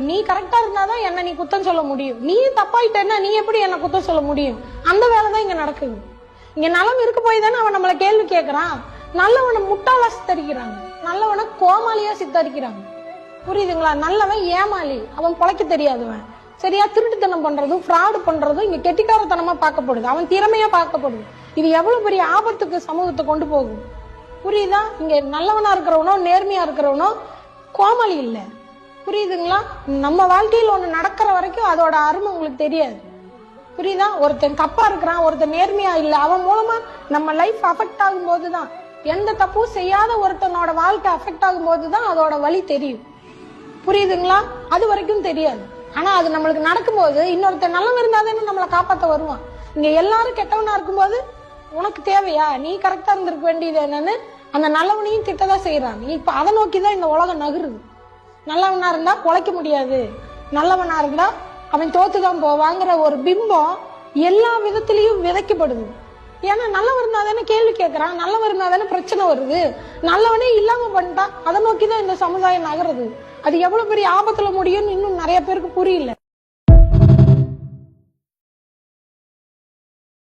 நீ கரெக்டா இருந்தாதான் என்ன நீ குத்தம் சொல்ல முடியும். நீ தப்பாயிட்டேன்னா நீ எப்படி என்ன குத்தம் சொல்ல முடியும்? அந்த வேலைதான் இங்க நடக்குது. இங்க நலம் இருக்க போய் தானே அவன் நம்மள கேள்வி கேட்கறான். நல்லவனை முட்டாளா சித்தரிக்கிறாங்க, நல்லவனை கோமாளியா சித்தரிக்கிறாங்க. புரியுதுங்களா? நல்லவன் ஏமாளி, அவன் பொழைக்க தெரியாதவன், சரியா திருட்டுத்தனம் பண்றதும் ஃப்ராடு பண்றதும் இங்க கெட்டிக்காரத்தனமா பார்க்கப்படுது, அவன் திறமையா பார்க்கப்படுது. இது எவ்வளவு பெரிய ஆபத்துக்கு சமூகத்தை கொண்டு போகும். புரியுதா? இங்க நல்லவனா இருக்கிறவனோ நேர்மையா இருக்கிறவனோ கோமாளி இல்ல. புரியுதுங்களா? நம்ம வாழ்க்கையில் ஒண்ணு நடக்கிற வரைக்கும் அதோட அருமை உங்களுக்கு தெரியாது. புரியுதா? ஒருத்தன் தப்பா இருக்கிறான், ஒருத்தன் நேர்மையா இல்ல, அவன் மூலமா நம்ம லைஃப் அஃபெக்ட் ஆகும் போதுதான், எந்த தப்பும் செய்யாத ஒருத்தனோட வாழ்க்கை அஃபெக்ட் ஆகும் போதுதான் அதோட வலி தெரியும். புரியுதுங்களா? அது வரைக்கும் தெரியாது. ஆனா அது நம்மளுக்கு நடக்கும்போது இன்னொருத்தன் நல்லவன் இருந்தாதானே நம்மளை காப்பாத்த வருவான். இங்க எல்லாரும் கெட்டவனா இருக்கும்போது உனக்கு தேவையா? நீ கரெக்டா இருந்திருக்க வேண்டியது என்னன்னு அந்த நல்லவனையும் திட்டதான் செய்யறாங்க. இப்ப அதை நோக்கிதான் இந்த உலகம் நகருது. நல்லவனா இருந்தா பொழைக்க முடியாது, நல்லவனா இருந்தா அவன் தோத்துதான் போவாங்கிற ஒரு பிம்பம் எல்லா விதத்திலையும் விதைக்கப்படுது. ஏன்னா நல்லவன் இருந்தாதானே கேள்வி கேட்கறான், நல்லவன் இருந்தாதானே பிரச்சனை வருது. நல்லவனே இல்லாம பண்ணிட்டா அதை நோக்கிதான் இந்த சமுதாயம் நகருது. அது எவ்வளவு பெரிய ஆபத்துல முடியும்னு இன்னும் நிறைய பேருக்கு புரியல.